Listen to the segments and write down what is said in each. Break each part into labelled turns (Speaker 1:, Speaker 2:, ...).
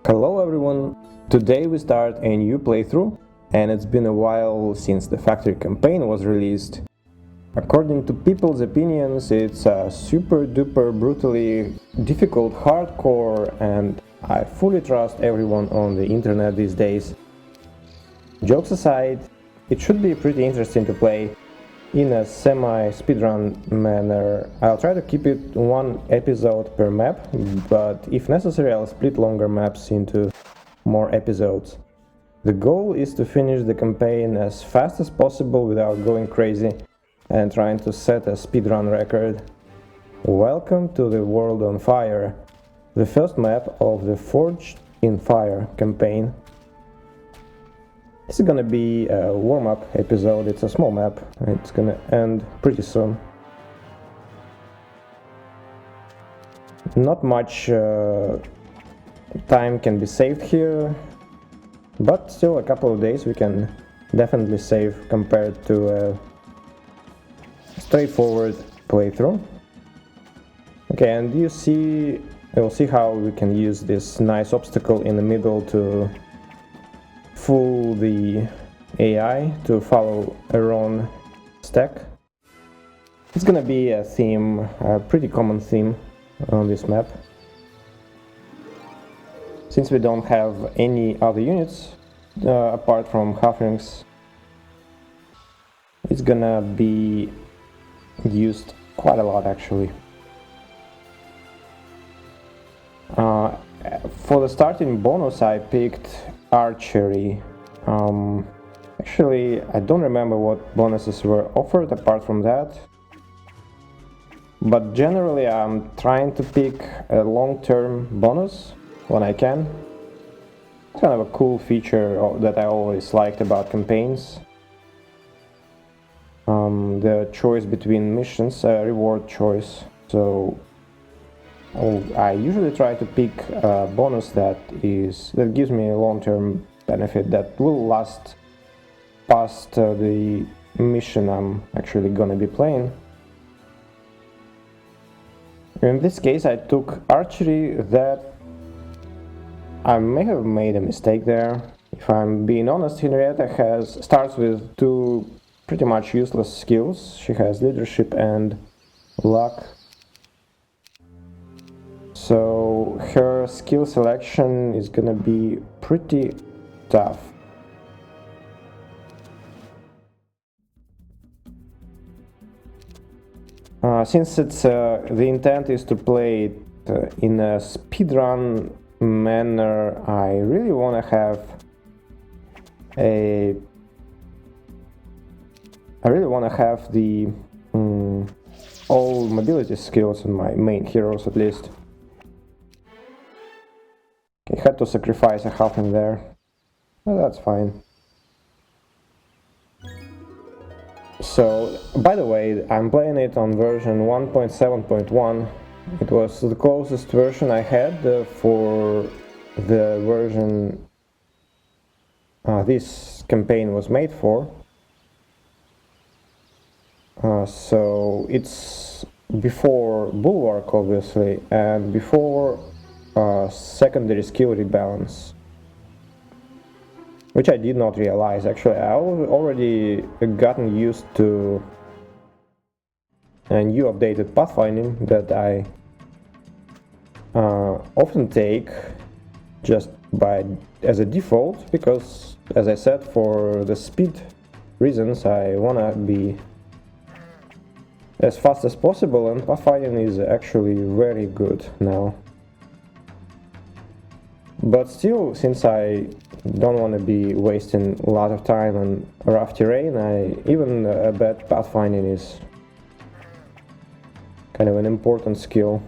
Speaker 1: Hello everyone! Today we start a new playthrough, and it's been a while since the factory campaign was released. According to people's opinions, it's a super duper brutally difficult hardcore, and I fully trust everyone on the internet these days. Jokes aside, it should be pretty interesting to play in a semi-speedrun manner. I'll try to keep it one episode per map, but if necessary I'll split longer maps into more episodes. The goal is to finish the campaign as fast as possible without going crazy and trying to set a speedrun record. Welcome to the World on Fire, the first map of the Forged in Fire campaign. This is gonna be a warm-up episode. It's a small map. It's gonna end pretty soon. Not much time can be saved here, but still a couple of days we can definitely save compared to a straightforward playthrough. Okay, and you'll see how we can use this nice obstacle in the middle to fool the AI to follow a wrong stack. It's gonna be a theme, a pretty common theme on this map. Since we don't have any other units apart from halflings, it's gonna be used quite a lot actually. For the starting bonus I picked archery. Actually, I don't remember what bonuses were offered apart from that, but generally I'm trying to pick a long-term bonus when I can. It's kind of a cool feature that I always liked about campaigns. The choice between missions, reward choice. So I usually try to pick a bonus that gives me a long-term benefit that will last past the mission I'm actually gonna be playing. In this case I took archery. That I may have made a mistake there. If I'm being honest, Henrietta starts with two pretty much useless skills. She has leadership and luck. So her skill selection is gonna be pretty tough. Since the intent is to play it in a speedrun manner, I really want to have the all mobility skills in my main heroes at least. I had to sacrifice a halfling there. Well, that's fine. So, by the way, I'm playing it on version 1.7.1. It was the closest version I had for the version this campaign was made for. So it's before Bulwark, obviously, and before secondary skill rebalance, which I did not realize. Actually, I already gotten used to a new updated pathfinding that I often take just as a default, because, as I said, for the speed reasons I wanna be as fast as possible, and pathfinding is actually very good now. But still, since I don't want to be wasting a lot of time on rough terrain, even a bad pathfinding is kind of an important skill.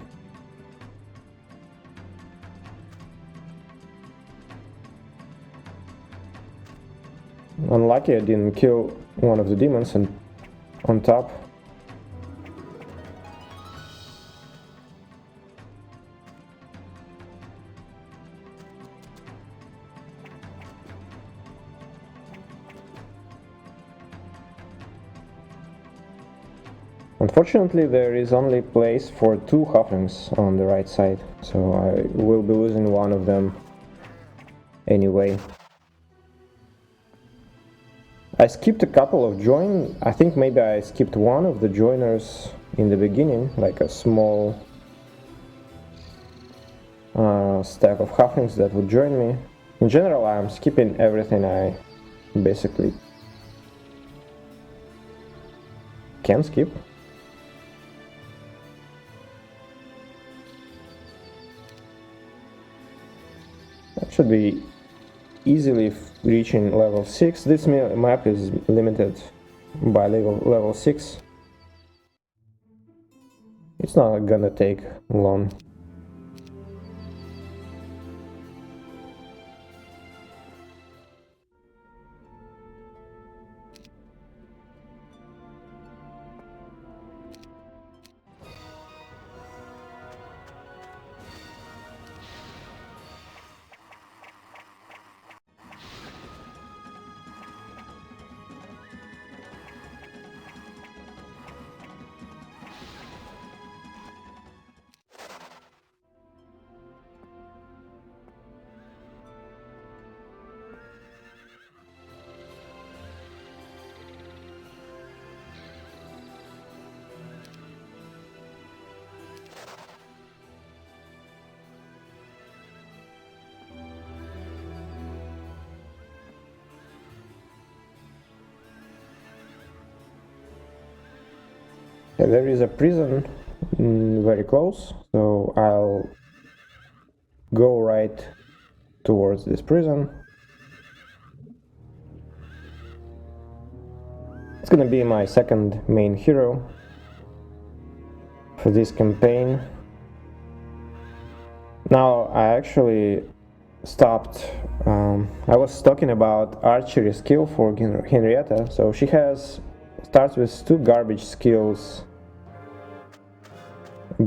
Speaker 1: Unlucky I didn't kill one of the demons on top. Unfortunately, there is only place for two halflings on the right side, so I will be losing one of them anyway. I skipped a couple of join. I think maybe I skipped one of the joiners in the beginning, like a small stack of halflings that would join me. In general, I'm skipping everything I basically can skip. That should be easily reaching level 6. This map is limited by level 6. It's not gonna take long. There is a prison very close, so I'll go right towards this prison. It's gonna be my second main hero for this campaign. Now I actually stopped. I was talking about archery skill for Henrietta, so she starts with 2 garbage skills,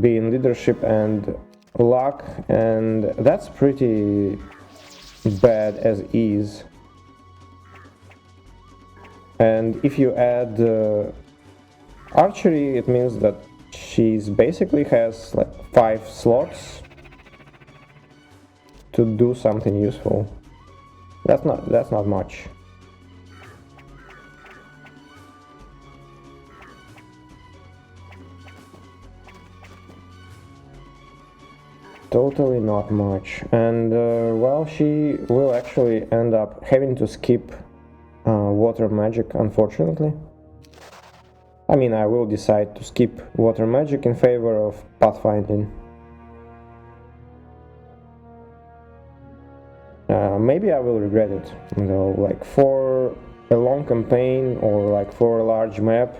Speaker 1: being leadership and luck, and that's pretty bad as is. And if you add archery, it means that she's basically has like 5 slots to do something useful. That's not much. Totally not much. And well, she will actually end up having to skip water magic, unfortunately. I mean, I will decide to skip water magic in favor of pathfinding. Maybe I will regret it, though, like for a long campaign or like for a large map.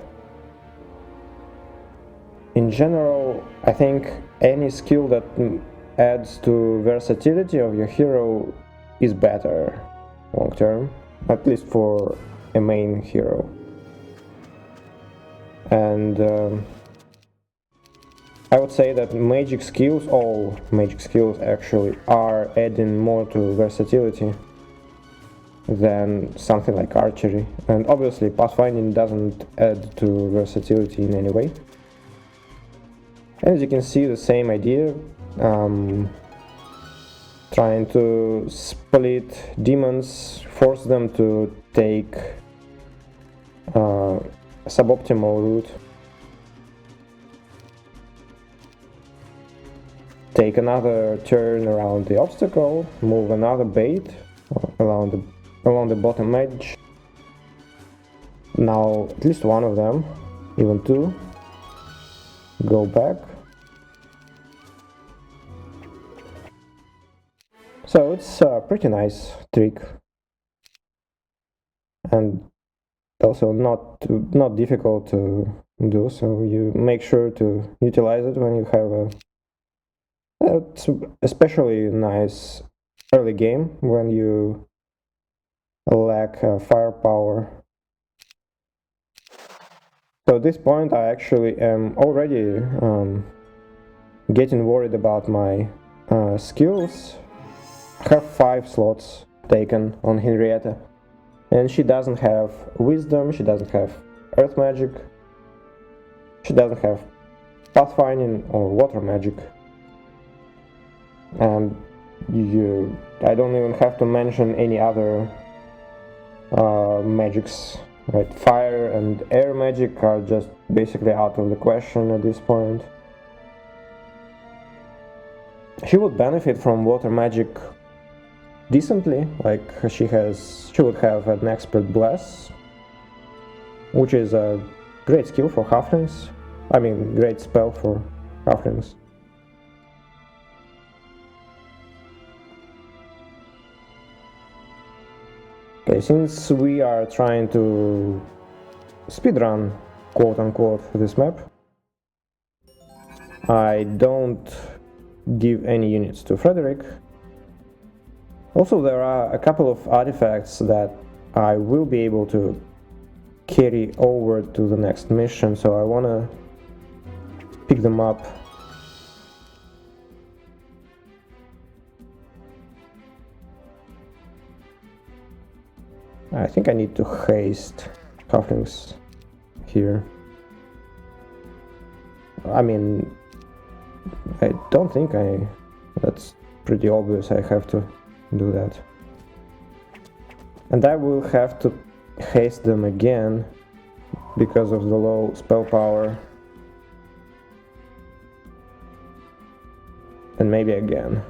Speaker 1: In general, I think any skill that adds to versatility of your hero is better long term, at least for a main hero. And I would say that magic skills, all magic skills actually, are adding more to versatility than something like archery. And obviously pathfinding doesn't add to versatility in any way. As you can see, the same idea, trying to split demons, force them to take a suboptimal route, take another turn around the obstacle, move another bait along the bottom edge. Now at least one of them, even 2, go back. So it's a pretty nice trick, and also not difficult to do, so you make sure to utilize it when you have it's especially nice early game when you lack firepower. So at this point I actually am already getting worried about my skills. I have 5 slots taken on Henrietta, and she doesn't have wisdom, she doesn't have earth magic, she doesn't have pathfinding or water magic. And I don't even have to mention any other magics, right? Fire and air magic are just basically out of the question at this point. She would benefit from water magic decently, like she would have an expert bless, which is a great skill for halflings. I mean, great spell for halflings. Okay, since we are trying to speedrun, quote unquote, this map, I don't give any units to Frederick. Also, there are a couple of artifacts that I will be able to carry over to the next mission, so I wanna pick them up. I think I need to haste halflings here. I mean, I don't think that's pretty obvious. I have to do that. And I will have to haste them again because of the low spell power. And maybe again.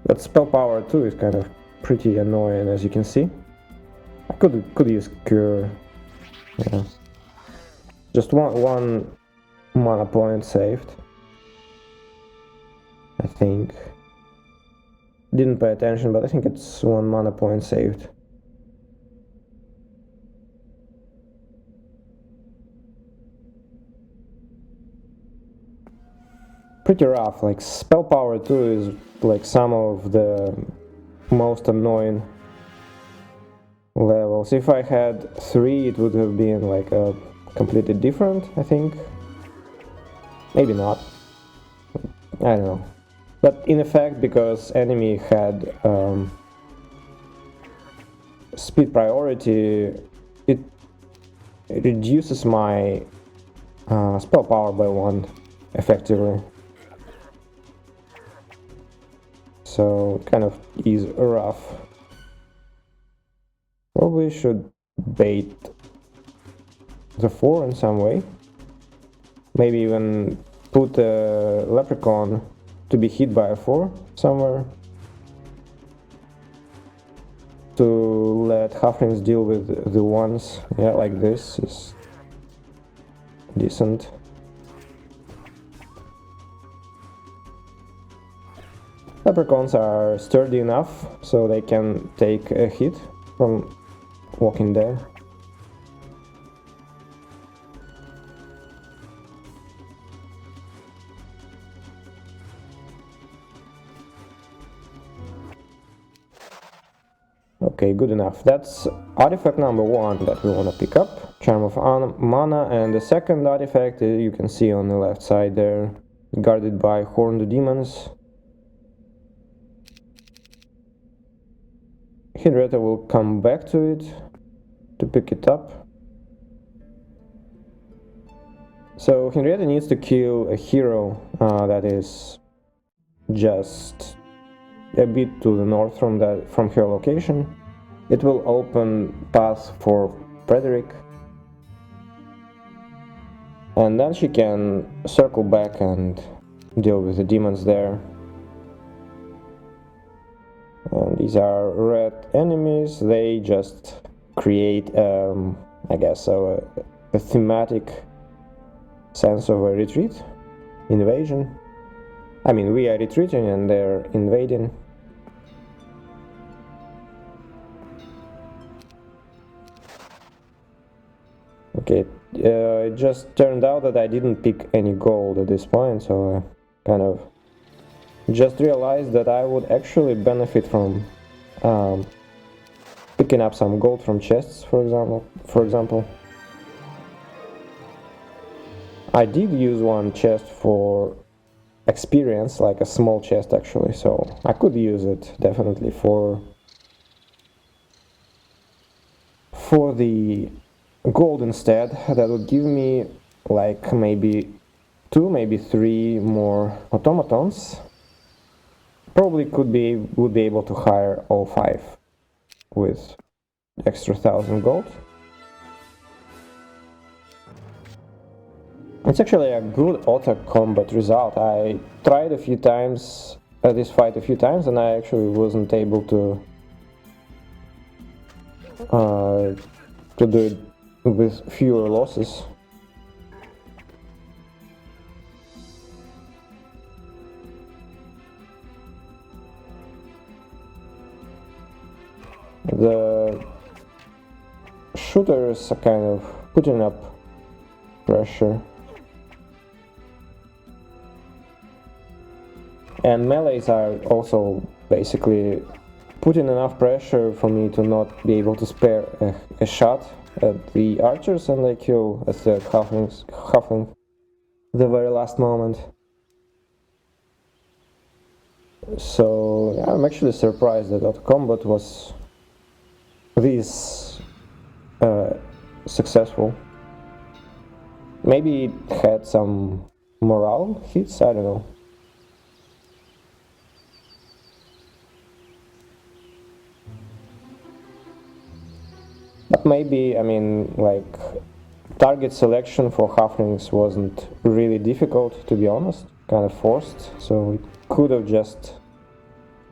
Speaker 1: But spell power too is kind of pretty annoying, as you can see. I could use cure. Yeah. Just one mana point saved, I think. Didn't pay attention, but I think it's one mana point saved. Pretty rough. Like, spell power 2 is like some of the most annoying levels. If I had 3, it would have been like a completely different, I think. Maybe not. I don't know. But in effect, because enemy had speed priority, it reduces my spell power by 1 effectively. So kind of is rough. Probably should bait the 4 in some way. Maybe even put a leprechaun to be hit by a 4 somewhere. To let halflings deal with the ones. Yeah, like this is decent. Leprechauns are sturdy enough so they can take a hit from Walking Dead. Okay, good enough. That's artifact number 1 that we want to pick up. Charm of Mana, and the second artifact you can see on the left side there, guarded by Horned Demons. Henrietta will come back to it to pick it up. So Henrietta needs to kill a hero that is just a bit to the north from her location. It will open path for Frederick, and then she can circle back and deal with the demons there. And these are red enemies. They just create, I guess, a thematic sense of a retreat, invasion. I mean, we are retreating and they're invading. Okay, it just turned out that I didn't pick any gold at this point, so I kind of just realized that I would actually benefit from picking up some gold from chests, for example. I did use one chest for experience, like a small chest actually, so I could use it definitely for the gold instead. That would give me like maybe 2, maybe 3 more automatons probably would be able to hire all 5 with extra 1,000 gold. It's actually a good auto combat result. I tried a few times this fight a few times, and I actually wasn't able to do it with fewer losses. The shooters are kind of putting up pressure. And melees are also basically putting enough pressure for me to not be able to spare a shot at the archers, and they kill a third halfling the very last moment. So yeah, I'm actually surprised that auto combat was this successful. Maybe it had some morale hits, I don't know. But maybe, I mean, like, target selection for halflings wasn't really difficult, to be honest, kind of forced, so it could have just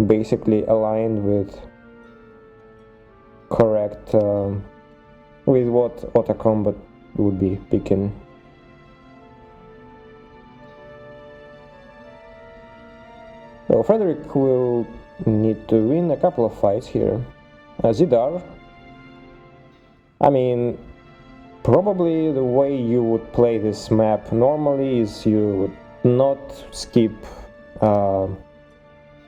Speaker 1: basically aligned with correct, with what auto combat would be picking. So Frederick will need to win a couple of fights here. Zidar, I mean, probably the way you would play this map normally is you would not skip a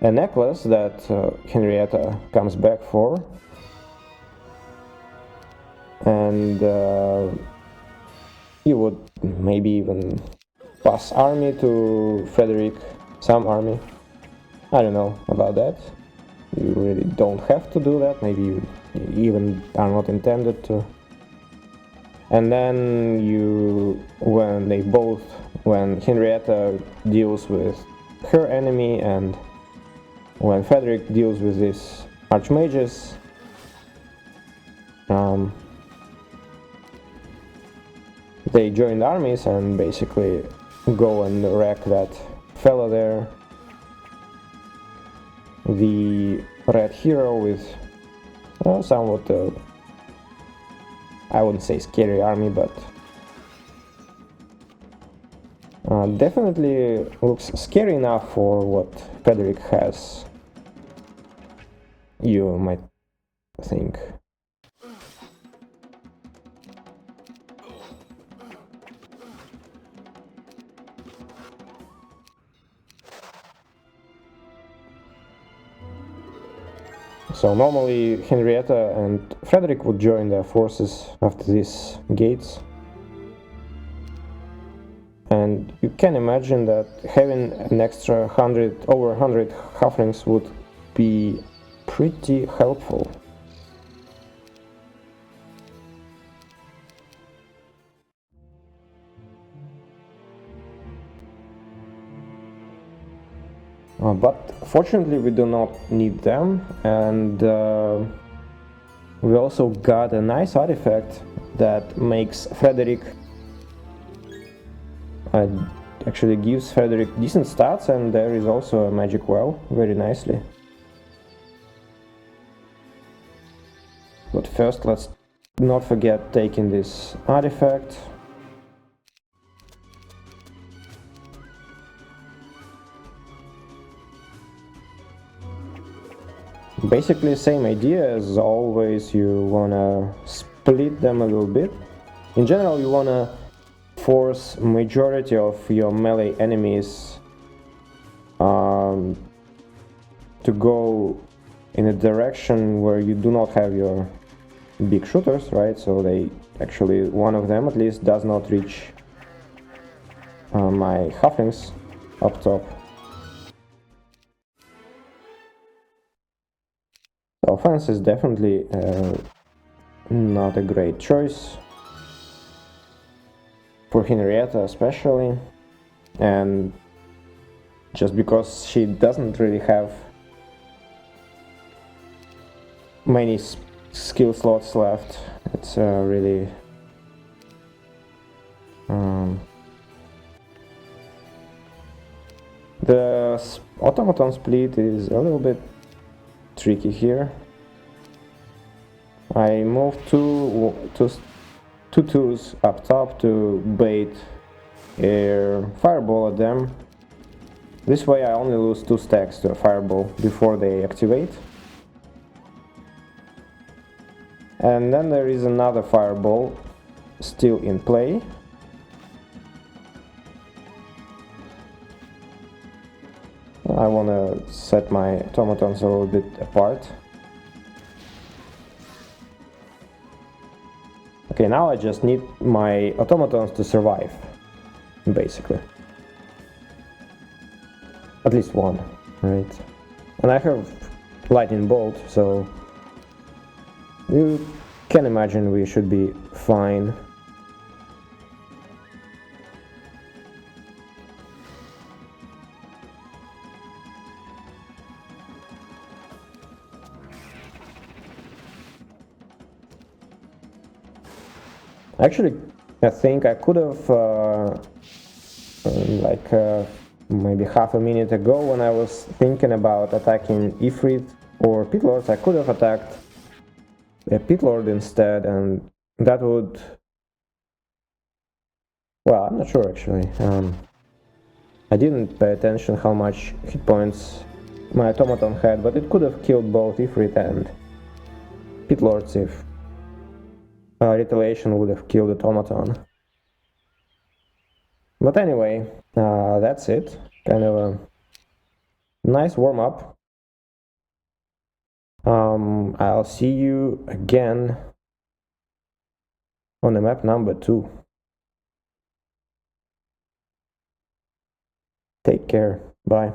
Speaker 1: necklace that Henrietta comes back for, and you would maybe even pass army to Frederick, some army. I don't know about that. You really don't have to do that, maybe you even are not intended to. And then when Henrietta deals with her enemy and when Frederick deals with these archmages, they join armies and basically go and wreck that fellow there. The red hero with somewhat, I wouldn't say scary army, but definitely looks scary enough for what Frederick has, you might think. So normally Henrietta and Frederick would join their forces after these gates. And you can imagine that having an extra over 100 halflings would be pretty helpful. But fortunately we do not need them, and we also got a nice artifact that makes Frederick, actually gives Frederick decent stats, and there is also a magic well, very nicely. But first let's not forget taking this artifact. Basically same idea as always, you wanna split them a little bit. In general you wanna force majority of your melee enemies to go in a direction where you do not have your big shooters, right? So they actually, one of them at least, does not reach my halflings up top. Offense is definitely not a great choice for Henrietta especially, and just because she doesn't really have many skill slots left. It's really the automaton split is a little bit tricky here. I moved two twos up top to bait a fireball at them. This way I only lose 2 stacks to a fireball before they activate. And then there is another fireball still in play. I want to set my automatons a little bit apart. Okay, now I just need my automatons to survive, basically. At least one, right? And I have lightning bolt, so you can imagine we should be fine. Actually, I think I could have maybe half a minute ago, when I was thinking about attacking Ifrit or Pit Lords, I could have attacked a Pit Lord instead, and that would... Well, I'm not sure actually. I didn't pay attention how much hit points my automaton had, but it could have killed both Ifrit and Pit Lords if retaliation would have killed automaton. But anyway, that's it. Kind of a nice warm-up. I'll see you again on the map number 2. Take care. Bye.